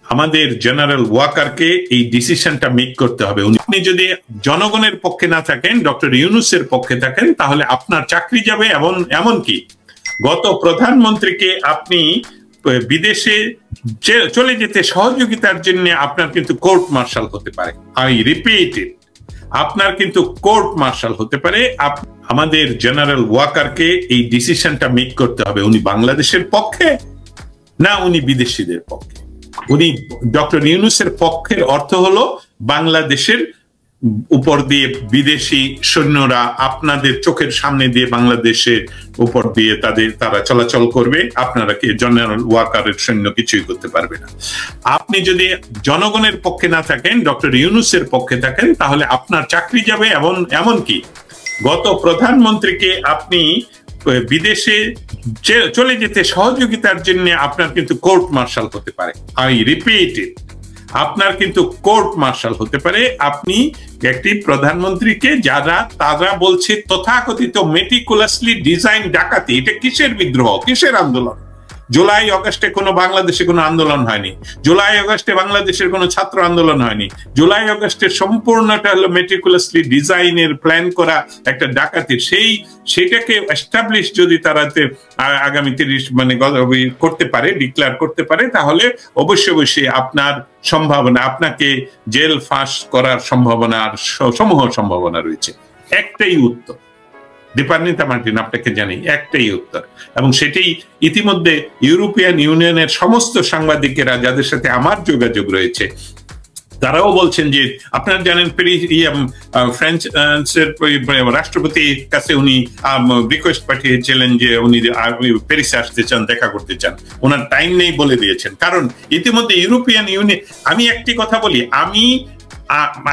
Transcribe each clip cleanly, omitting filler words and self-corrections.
আমাদের জেনারেল ওয়াকারকে এই ডিসিশনটা মেক করতে হবে। আপনি যদি জনগণের পক্ষে না থাকেন, ডক্টর ইউনূসের পক্ষে থাকেন, তাহলে আপনার চাকরি যাবে। এমনকি গত প্রধানমন্ত্রীকে আপনি বিদেশে চলে যেতে সহযোগিতার জন্য আপনার কিন্তু কোর্ট মার্শাল হতে পারে। আই রিপিট ইট, আপনার কিন্তু কোর্ট মার্শাল হতে পারে। আমাদের জেনারেল ওয়াকারকে এই ডিসিশনটা মেক করতে হবে। উনি বাংলাদেশের পক্ষে না উনি বিদেশিদের পক্ষে। উনি ডক্টর ইউনূসের পক্ষের অর্থ হলো বাংলাদেশের উপর দিয়ে বিদেশি সৈন্যরা আপনাদের চোখের সামনে দিয়ে বাংলাদেশের উপর দিয়ে তারা চলাচল করবে, আপনারা কি জেনারেল ওয়াকারের সৈন্য কিছুই করতে পারবে না। আপনি যদি জনগণের পক্ষে না থাকেন, ডক্টর ইউনূসের পক্ষে থাকেন, তাহলে আপনার চাকরি যাবে। এমনকি গত প্রধানমন্ত্রীকে আপনি বিদেশে চলে যেতে সহযোগিতার জন্য আপনার কিন্তু কোর্ট মার্শাল হতে পারে। আই রিপিট ইট, আপনার কিন্তু কোর্ট মার্শাল হতে পারে। আপনি একটি প্রধানমন্ত্রীকে তারা বলছে তথাকথিত মেটিকুলাসলি ডিজাইন ডাকাতি। এটা কিসের বিদ্রোহ, কিসের আন্দোলন? জুলাই অগাস্টে বাংলাদেশে কোনো আন্দোলন হয়নি। জুলাই অগাস্টে বাংলাদেশের কোনো ছাত্র আন্দোলন হয়নি। জুলাই অগাস্টের সম্পূর্ণটা হলো মেটিকুলাসলি ডিজাইনের প্ল্যান করা একটা ডাকাতি। সেটাকে এস্টাবলিশ যদি তারা আগামী 30 করতে পারে, ডিক্লেয়ার করতে পারে, তাহলে অবশ্যই আপনার সম্ভাবনা, আপনাকে জেল ফাঁস করার সম্ভাবনা রয়েছে। একটাই উত্তর দীপান্বিতা মার্টিন, আপনাকে জানি একটাই উত্তর, এবং সেটাই ইতিমধ্যে ইউরোপিয়ান ইউনিয়নের সমস্ত সাংবাদিকেরা যাদের সাথে আমার যোগাযোগ রয়েছে তারাও বলছেন যে আপনারা জানেন ফ্রান্সের রাষ্ট্রপতির কাছে উনি রিকোয়েস্ট পাঠিয়েছিলেন যে উনি প্যারিসে আসতে চান, দেখা করতে চান। ওনার টাইম নেই বলে দিয়েছেন, কারণ ইতিমধ্যে ইউরোপিয়ান ইউনিয়ন। আমি একটি কথা বলি, আমি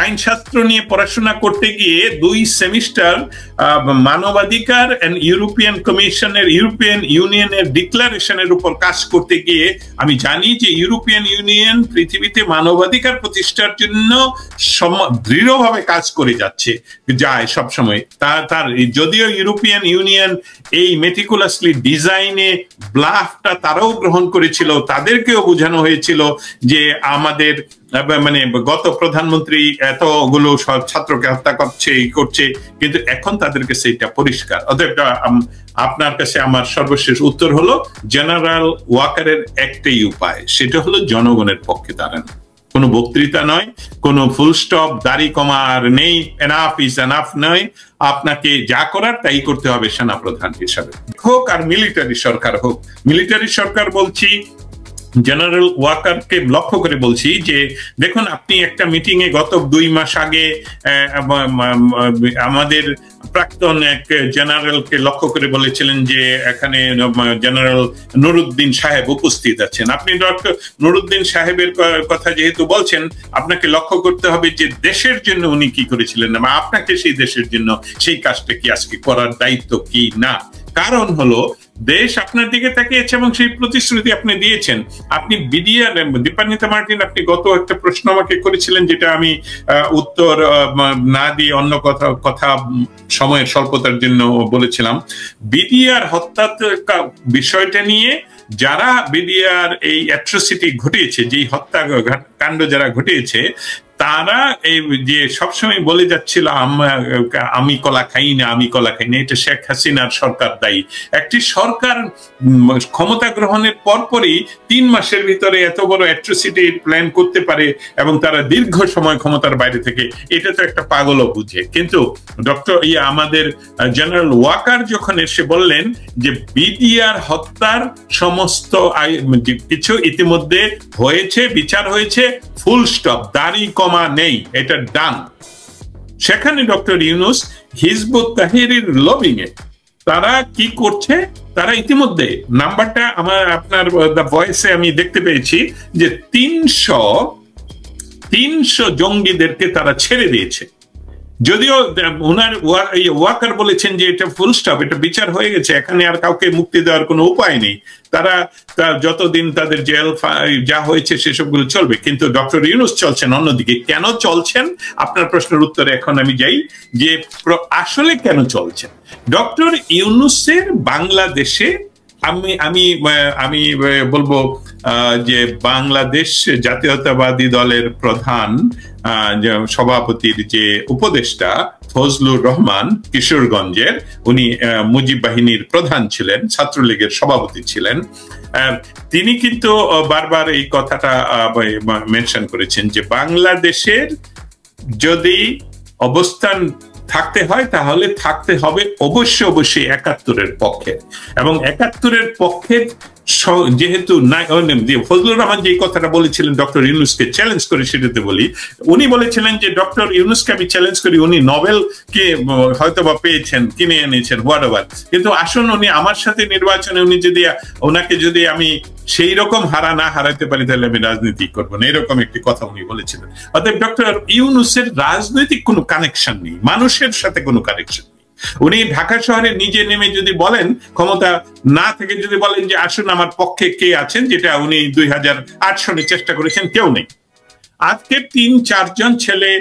আইনশাস্ত্র নিয়ে পড়াশোনা করতে গিয়ে 2 সেমিস্টার মানবাধিকার এন্ড ইউরোপিয়ান কমিশনের, ইউরোপিয়ান ইউনিয়নের ডিক্লারেশনের উপর কাজ করতে গিয়ে আমি জানি যে ইউরোপিয়ান ইউনিয়ন পৃথিবীতে মানবাধিকার প্রতিষ্ঠার জন্য দৃঢ়ভাবে কাজ করে যায় সবসময়। তার যদিও ইউরোপিয়ান ইউনিয়ন এই মেটিকুলাসলি ডিজাইনে ব্লাফটা তারাও গ্রহণ করেছিল, তাদেরকেও বোঝানো হয়েছিল যে আমাদের গত প্রধানমন্ত্রী এতগুলো ছাত্রকে হত্যা করছে, কিন্তু এখন তাদের কাছে এটা পরিষ্কার। অতএব আপনার কাছে আমার সর্বশেষ উত্তর হলো জেনারেল ওয়াকারের একটাই উপায়, সেটা হলো জনগণের পক্ষে দাঁড়ানো। কোনো বক্তৃতা নয়, কোনো ফুল স্টপ, দাড়ি কমা আর নেই, এনাফ ইজ এনাফ নয়। আপনাকে যা করার তাই করতে হবে সেনাপ্রধান হিসাবে হোক আর মিলিটারি সরকার হোক। মিলিটারি সরকার বলছি, জেনারেল ওয়াকারকে লক্ষ্য করে বলছি যে দেখুন, আপনি একটা মিটিং এ গত 2 মাস আগে আমাদের প্রাক্তন এক জেনারেলকে লক্ষ্য করে বলেছিলেন যে এখানে জেনারেল নুরুদ্দিন সাহেব উপস্থিত আছেন। আপনি ডক্টর নুরুদ্দিন সাহেবের কথা যেহেতু বলছেন, আপনাকে লক্ষ্য করতে হবে যে দেশের জন্য উনি কি করেছিলেন, বা আপনাকে সেই দেশের জন্য সেই কাজটা কি আজকে করার দায়িত্ব কি না। কারণ হলো দেশ আপনার দিকে তাকিয়েছে এবং সেই প্রতিশ্রুতি আপনি দিয়েছেন। আপনি বিডিআর, দীপান্বিতা মার্টিন, আপনি গত একটা প্রশ্ন আমাকে করেছিলেন যেটা আমি উত্তর না দিয়ে অন্য কথা সময়ের স্বল্পতার জন্য বলেছিলাম। বিডিআর হত্যা বিষয়টা নিয়ে যারা বিডিআর এই অ্যাট্রোসিটি ঘটিয়েছে, যেই হত্যা কাণ্ড যারা ঘটিয়েছে, তারা এই যে সবসময় বলে যাচ্ছিল আমি কলা খাই না, আমি কলা খাই না, এটা শেখ হাসিনার সরকার দায়ী। একটি সরকার ক্ষমতা গ্রহণের পরপরই 3 মাসের ভিতরে এত বড় অ্যাট্রোসিটি প্ল্যান করতে পারে এবং তারা দীর্ঘ সময় ক্ষমতার বাইরে থেকে, এটা তো একটা পাগলও বুঝে। কিন্তু আমাদের জেনারেল ওয়াকার যখন এসে বললেন যে বিডিআর হত্যার সমস্ত কিছু ইতিমধ্যে হয়েছে, বিচার হয়েছে, ফুল স্টপ, দাড়ি কমা নেই, এটা ডান। সেখানে ডক্টর ইউনূস হিজবুত তাহরির লবিং এ তারা কি করছে, তারা ইতিমধ্যে নাম্বারটা আপনার ভয়েসে আমি দেখতে পেয়েছি যে 300 জঙ্গিদেরকে তারা ছেড়ে দিয়েছে। যদিও ওনার ওয়াকার বলেছেন যে এটা ফুল স্টপ, এটা বিচার হয়ে গেছে, এখানে আর কাউকে মুক্তি দেওয়ার কোনো উপায় নেই, তারা যতদিন তাদের জেল যা হয়েছে সেসবগুলো চলবে। কিন্তু ডক্টর ইউনূস চলছেন অন্যদিকে। কেন চলছেন, আপনার প্রশ্নের উত্তরে এখন আমি যাই যে আসলে কেন চলছেন। ডক্টর ইউনূসের বাংলাদেশে আমি বলবো যে বাংলাদেশ জাতীয়তাবাদী দলের প্রধান সভাপতির যে উপদেষ্টা ফজলুর রহমান কিশোরগঞ্জের, উনি মুজিব বাহিনীর প্রধান ছিলেন, ছাত্রলীগের সভাপতি ছিলেন, তিনি কিন্তু বারবার এই কথাটা মেনশন করেছেন যে বাংলাদেশের যদি অবস্থান থাকতে হয় তাহলে থাকতে হবে অবশ্যই ৭১-এর পক্ষে, এবং ৭১-এর পক্ষে যেহেতু ফজলুর রহমান যে কথাটা বলেছিলেন ডক্টর ইউনূসকে চ্যালেঞ্জ করে, সেটাতে বলি, উনি বলেছিলেন যে ডক্টর ইউনূসকে আমি চ্যালেঞ্জ করি, উনি নোবেলকে হয়তো বা পেয়েছেন, কিনে এনেছেন, হোয়াটএভার, কিন্তু আসুন উনি আমার সাথে নির্বাচনে ওনাকে যদি আমি সেই রকম না হারাতে পারি তাহলে আমি রাজনীতি করবো না, এরকম একটি কথা উনি বলেছিলেন। অতএব ডক্টর ইউনূসের রাজনৈতিক কোনো কানেকশন নেই, মানুষের সাথে কোনো কানেকশন নেই। উনি ঢাকা শহরে নিজে নেমে যদি বলেন, ক্ষমতা না থেকে যদি বলেন যে আসুন আমার পক্ষে কে আছেন, যেটা উনি 2008 সনে চেষ্টা করেছেন, কেউ নেই। আজকে ৩-৪ জন ছেলে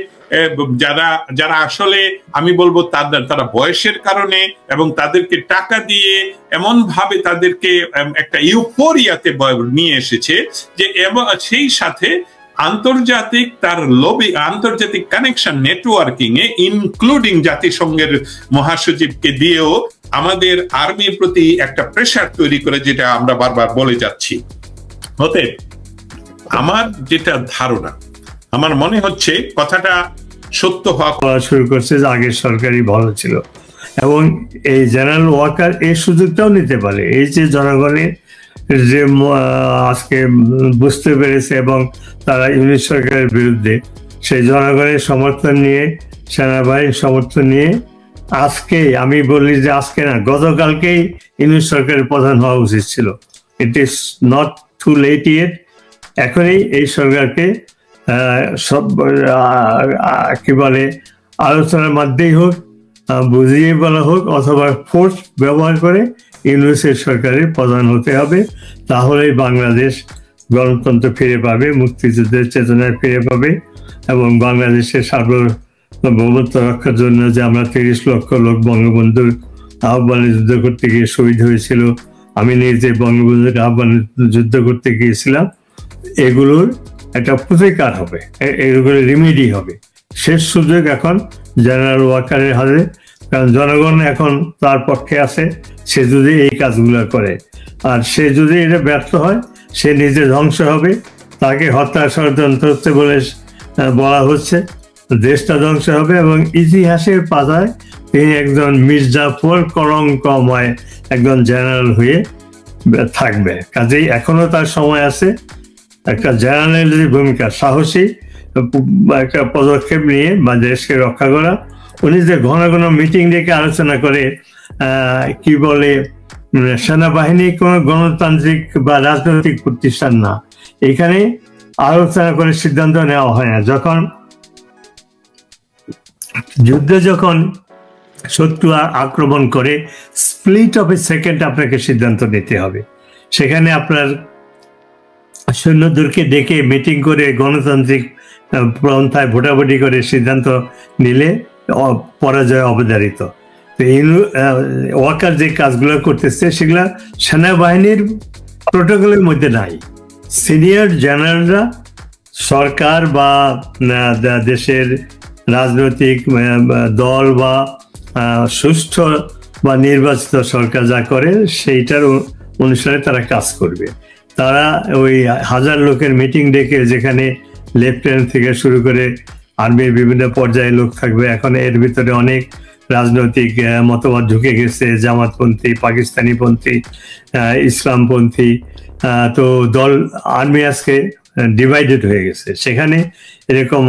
যারা আসলে আমি বলবো তারা বয়সের কারণে এবং তাদেরকে টাকা দিয়ে এমন ভাবে তাদেরকে একটা ইউফোরিয়াতে নিয়ে এসেছে যে, এবং সেই সাথে আন্তর্জাতিক কানেকশন নেটওয়ার্কিং এ ইনক্লুডিং জাতিসংঘের মহাসচিবকে দিয়েও আমাদের আর্মির প্রতি একটা প্রেসার তৈরি করে, যেটা আমরা বারবার বলে যাচ্ছি। অতএব আমার যেটা ধারণা, আমার মনে হচ্ছে কথাটা সত্য হওয়া শুরু করছে যে আগের সরকারই ভালো ছিল, এবং এই জেনারেল ওয়াকার এই সুযোগটাও নিতে পারে। এই যে জনগণের যে আজকে বুঝতে পেরেছে এবং তারা ইউনিট সরকারের বিরুদ্ধে, সেই জনগণের সমর্থন নিয়ে, সেনাবাহিনীর সমর্থন নিয়ে আজকে, আমি বলি যে আজকে না, গতকালকেই ইউনিট সরকারের প্রধান হওয়া উচিত ছিল। It is not too late yet. এখনই এই সরকারকে সব কি বলে আলোচনার মধ্যেই হোক, বুঝিয়ে বলা হোক, অথবা ফোর্স ব্যবহার করে ইউনূসের সরকারের প্রধান হতে হবে। তাহলেই বাংলাদেশ গণতন্ত্র ফিরে পাবে, মুক্তিযুদ্ধের চেতনায় ফিরে পাবে, এবং বাংলাদেশের সার্বভৌমত্ব রক্ষার জন্য যে আমরা 30 লক্ষ লোক বঙ্গবন্ধুর আহ্বানে যুদ্ধ করতে গিয়ে শহীদ হয়েছিল, আমি নিজে বঙ্গবন্ধুর আহ্বানে যুদ্ধ করতে গিয়েছিলাম, এগুলোর একটা প্রতিকার হবে, এগুলো রিমেডি হবে। শেষ সুযোগ এখন জেনারেল ওয়াকারের হাতে, কারণ জনগণ এখন তার পক্ষে আছে। সে যদি এই কাজগুলো করে, আর সে যদি এটা ব্যর্থ হয়, সে নিজে ধ্বংস হবে। তাকে হত্যা ষড়যন্ত্র বলে বলা হচ্ছে, দেশটা ধ্বংস হবে, এবং ইতিহাসের পাতায় তিনি একজন মির্জাফর কলঙ্কময় একজন জেনারেল হয়ে থাকবে। কাজেই এখনো তার সময় আছে একটা জেনারেলের ভূমিকা, সাহসী একটা পদক্ষেপ নিয়ে বা দেশকে রক্ষা করা। উনি যে ঘন ঘন মিটিং ডেকে আলোচনা করে, কি বলে, সেনাবাহিনী কোনো গণতান্ত্রিক বা রাজনৈতিক প্রতিষ্ঠান না, এখানে আলোচনা করে সিদ্ধান্ত নেওয়া হয় না। যখন শত্রু আক্রমণ করে, স্প্লিট অফ এ সেকেন্ড আপনাকে সিদ্ধান্ত নিতে হবে। সেখানে আপনার সৈন্যদেরকে ডেকে মিটিং করে গণতান্ত্রিক পন্থায় ভোটাভুটি করে সিদ্ধান্ত নিলে পরাজয় অবধারিত। তো ওয়াকার যে কাজগুলো করতেছে সেগুলা সেনাবাহিনীর প্রোটোকলের মধ্যে নাই। সিনিয়র জেনারেলরা সরকার বা দেশের রাজনৈতিক দল বা সুষ্ঠু বা নির্বাচিত সরকার যা করে সেইটার অনুসারে তারা কাজ করবে। তারা ওই 1000 লোকের মিটিং ডেকে, যেখানে লেফটেন্যান্ট থেকে শুরু করে আর্মির বিভিন্ন পর্যায়ে লোক থাকবে, এখন এর ভিতরে অনেক রাজনৈতিক মতবাদ ঢুকে গেছে, জামাতপন্থী, পাকিস্তানিপন্থী, ইসলামপন্থী। তো আর্মি আজকে ডিভাইডেড হয়ে গেছে। সেখানে এরকম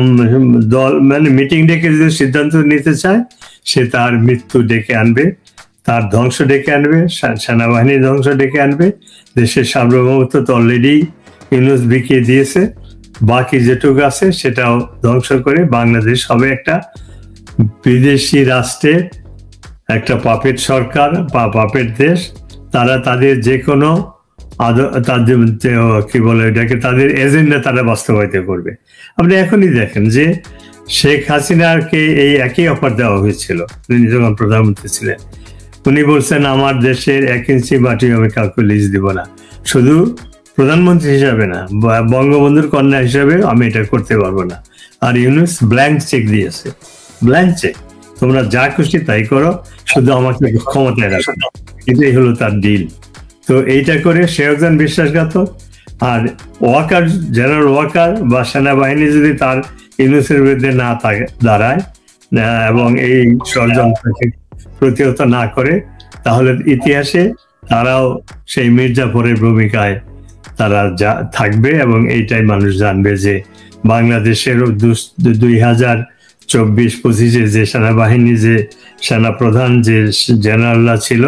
দল মিটিং ডেকে যদি সিদ্ধান্ত নিতে চায়, সে তার মৃত্যু ডেকে আনবে, তার ধ্বংস ডেকে আনবে, সেনাবাহিনীর ধ্বংস ডেকে আনবে। দেশের সার্বভৌমত্ব তো অলরেডি ইউনূস বিকিয়ে দিয়েছে, বাকি যেটুকু আছে সেটাও ধ্বংস করে বাংলাদেশ হবে একটা বিদেশি রাষ্ট্রের একটা পাপেট সরকার বা পাপেট দেশ। তারা তাদের যে কোনো তাদের কি বলে এটাকে, তাদের এজেন্ডা তারা বাস্তবায়িত করবে। আপনি এখনই দেখেন যে শেখ হাসিনাকে এই একই অফার দেওয়া হয়েছিল তিনি যখন প্রধানমন্ত্রী ছিলেন। উনি বলছেন, আমার দেশের 1 ইঞ্চি মাটি আমি কাউকে লিজ দিব না, শুধু প্রধানমন্ত্রী হিসাবে না, বঙ্গবন্ধুর কন্যা হিসাবে আমি এটা করতে পারবো না। আর ইউনূস ব্ল্যাঙ্ক চেক দিয়েছে, ব্ল্যাঙ্ক চেক, তোমরা যা খুশি তাই করো, শুধু আমাকে ক্ষমতায় রাখো, এটাই হলো তার ডিল। তো এইটা করে সে একজন বিশ্বাসঘাতক। আর ওয়াকার, জেনারেল ওয়াকার বা সেনাবাহিনী যদি তার ইউনূসের বিরুদ্ধে না দাঁড়ায় এবং এই ষড়যন্ত্রকে প্রতিহত না করে, তাহলে ইতিহাসে তারাও সেই মির্জাফরের ভূমিকায় তারা থাকবে এবং এইটাই মানুষ জানবে যে বাংলাদেশের 2024-25 যে সেনাবাহিনী, যে সেনাপ্রধান, যে জেনারেলরা ছিল,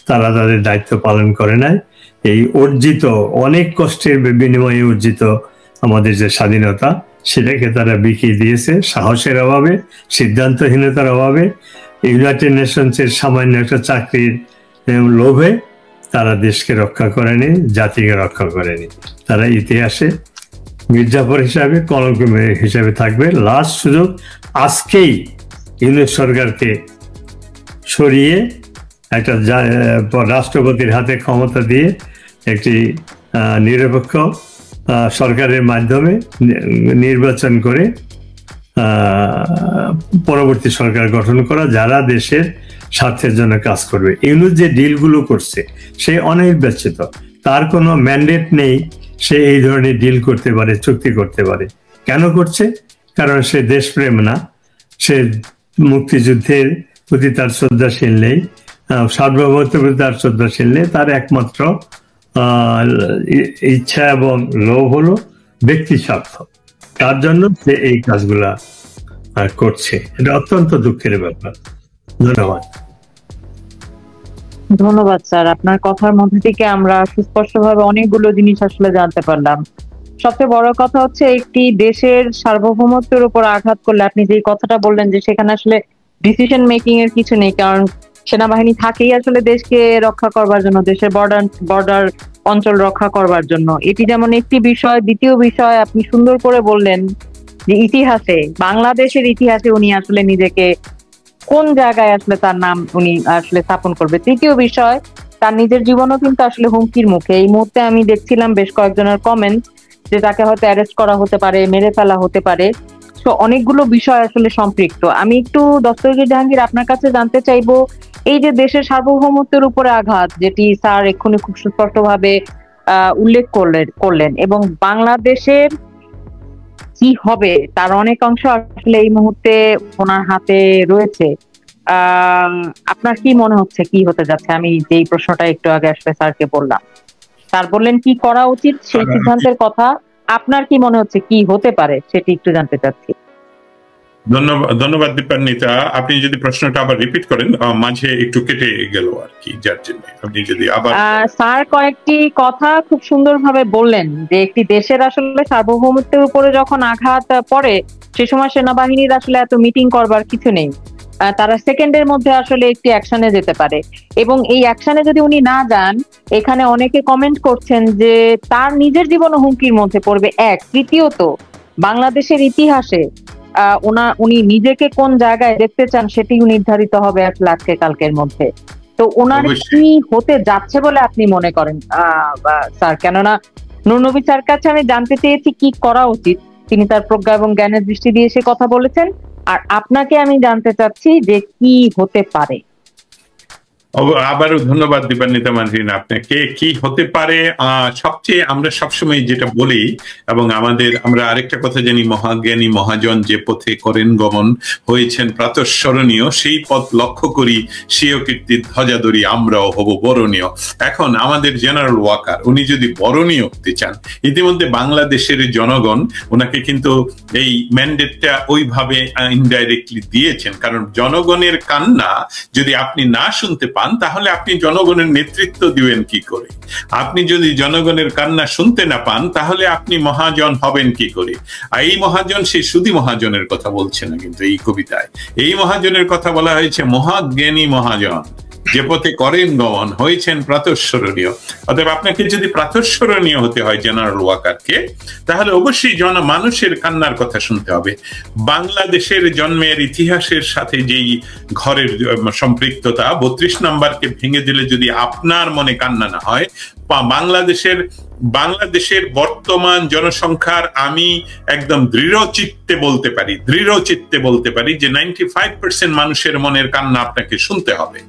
তারা তাদের দায়িত্ব পালন করে নাই। এই অর্জিত, অনেক কষ্টের বিনিময়ে অর্জিত আমাদের যে স্বাধীনতা, সেটাকে তারা বিকিয়ে দিয়েছে সাহসের অভাবে, সিদ্ধান্তহীনতার অভাবে, ইউনাইটেড নেশনসের সামান্য একটা চাকরির লোভে তারা দেশকে রক্ষা করেনি, জাতিকে রক্ষা করেনি। তারা ইতিহাসে মির্জাফর হিসাবে, কলঙ্ক হিসাবে থাকবে। লাস্ট সুযোগ আজকেই ইউনূস সরকারকে সরিয়ে একটা রাষ্ট্রপতির হাতে ক্ষমতা দিয়ে একটি নিরপেক্ষ সরকারের মাধ্যমে নির্বাচন করে পরবর্তী সরকার গঠন করা, যারা দেশের স্বার্থের জন্য কাজ করবে। ইউনূস যে ডিলগুলো করছে সে অনির্বাচিত, তার কোনো ম্যান্ডেট নেই সে এই ধরনের ডিল করতে পারে, চুক্তি করতে পারে। কেন করছে? কারণ সে দেশপ্রেম না, সে মুক্তিযুদ্ধের প্রতি তার শ্রদ্ধাশীল নেই, সার্বভৌমত্বের প্রতি তার শ্রদ্ধাশীল নেই। তার একমাত্র ইচ্ছা এবং লোভ হলো ব্যক্তি স্বার্থ, তার জন্য সে এই কাজগুলা করছে। এটা অত্যন্ত দুঃখের ব্যাপার। ধন্যবাদ। ধন্যবাদ স্যার, আপনার কথার মধ্যে থেকে আমরা সুস্পষ্টভাবে অনেকগুলো জিনিস আসলে জানতে পারলাম। সবচেয়ে বড় কথা হচ্ছে, একটি দেশের সার্বভৌমত্বের উপর আঘাত করলে, আপনি যে কথাটা বললেন যে সেখানে আসলে ডিসিশন মেকিং এর কিছু নেই, কারণ সেনাবাহিনী থাকেই আসলে দেশকে রক্ষা করবার জন্য, দেশের বর্ডার অঞ্চল রক্ষা করবার জন্য। এটি যেমন একটি বিষয়। দ্বিতীয় বিষয়, আপনি সুন্দর করে বললেন যে ইতিহাসে, বাংলাদেশের ইতিহাসে উনি আসলে নিজেকে কোন জায়গায় আসলে তার নাম উনি আসলে স্থাপন করবে। তৃতীয় বিষয়, তার নিজের জীবনও কিন্তু আসলে হুমকির মুখে। এই মুহূর্তে আমি দেখছিলাম বেশ কয়েকজনের কমেন্ট যে তাকে হয়তো অ্যারেস্ট করা হতে পারে, মেরে ফেলা হতে পারে। তো অনেকগুলো বিষয় আসলে সম্পৃক্ত। আমি একটু দস্তগীর জাহাঙ্গীর আপনার কাছে জানতে চাইবো, এই যে দেশের সার্বভৌমত্বের উপরে আঘাত, যেটি স্যার এক্ষুনি খুব সুস্পষ্টভাবে উল্লেখ করলেন, এবং বাংলাদেশের কি হবে তার অনেক অংশ আসলে এই মুহূর্তে ওনার হাতে রয়েছে। আপনার কি মনে হচ্ছে কি হতে যাচ্ছে? আমি যেই প্রশ্নটা একটু আগে আসলে স্যারকে বললাম, স্যার বললেন কি করা উচিত সেই সিদ্ধান্তের কথা, আপনার কি মনে হচ্ছে কি হতে পারে সেটি একটু জানতে চাচ্ছি। ধন্যবাদ দীপান্বিতা। আপনি যদি প্রশ্নটা আবার রিপিট করেন, মাঝে একটু কেটে গেল আর কি, যার জন্য আপনি যদি আবার। স্যার কয়েকটি কথা খুব সুন্দরভাবে বললেন যে একটি দেশের আসলে সার্বভৌমত্বের উপরে যখন আঘাত পড়ে, সে সময় সেনাবাহিনীর আসলে এত মিটিং করবার কিছু নেই, তারা সেকেন্ডের মধ্যে আসলে একটি অ্যাকশনে যেতে পারে। এবং এই অ্যাকশনে যদি উনি না যান, এখানে অনেকে কমেন্ট করছেন যে তার নিজের জীবন হুমকির মধ্যে পড়বে। তৃতীয়ত, বাংলাদেশের ইতিহাসে উনি নিজেকে কোন জায়গায় দেখতে চান সেটিও নির্ধারিত হবে আজকে কালকের মধ্যে। তো ওনার কি হতে যাচ্ছে বলে আপনি মনে করেন স্যার? কেননা নুরনবী স্যার কাছে আমি জানতে চেয়েছি কি করা উচিত, তিনি তার প্রজ্ঞা এবং জ্ঞানের দৃষ্টি দিয়ে সে কথা বলেছেন। আর আপনাকে আমি জানতে চাচ্ছি যে কি হতে পারে। আবারও ধন্যবাদ দীপান্বিতা মানসিন আপনাকে। কি হতে পারে, সবচেয়ে আমরা সবসময় যেটা বলি, এবং আমরা আরেকটা কথা জানি, মহাজ্ঞানী মহাজন যে পথে করেন গমন, হয়েছেন প্রাতঃস্মরণীয়, সেই পথ লক্ষ্য করি স্বীয় কীর্তির ধ্বজাধরি আমরাও হব বরণীয়। এখন আমাদের জেনারেল ওয়াকার, উনি যদি বরণীয় হতে চান, ইতিমধ্যে বাংলাদেশের জনগণ ওনাকে কিন্তু এই ম্যান্ডেটটা ওইভাবে ইনডাইরেক্টলি দিয়েছেন। কারণ জনগণের কান্না যদি আপনি না শুনতে পান, তাহলে আপনি জনগণের নেতৃত্ব দিবেন কি করে? আপনি যদি জনগণের কান্না শুনতে না পান, তাহলে আপনি মহাজন হবেন কি করে? আর এই মহাজন সে শুধু মহাজনের কথা বলছে না, কিন্তু এই কবিতায় এই মহাজনের কথা বলা হয়েছে, মহাজ্ঞানী মহাজন যে পথে করেন গমন, হয়েছেন প্রাতঃস্মরণীয়। অতএব আপনাকে যদি প্রাতঃস্মরণীয় হতে হয় জেনারেল ওয়াকারকে, তাহলে অবশ্যই মানুষের কান্নার কথা শুনতে হবে। বাংলাদেশের জন্মের ইতিহাসের সাথে যেই ঘরের সম্পৃক্ততা, 32 নম্বরকে ভেঙে দিলে যদি আপনার মনে কান্না না হয়, বাংলাদেশের বাংলাদেশের বর্তমান জনসংখ্যার আমি একদম দৃঢ় চিত্তে বলতে পারি যে 95% মানুষের মনের কান্না আপনাকে শুনতে হবে।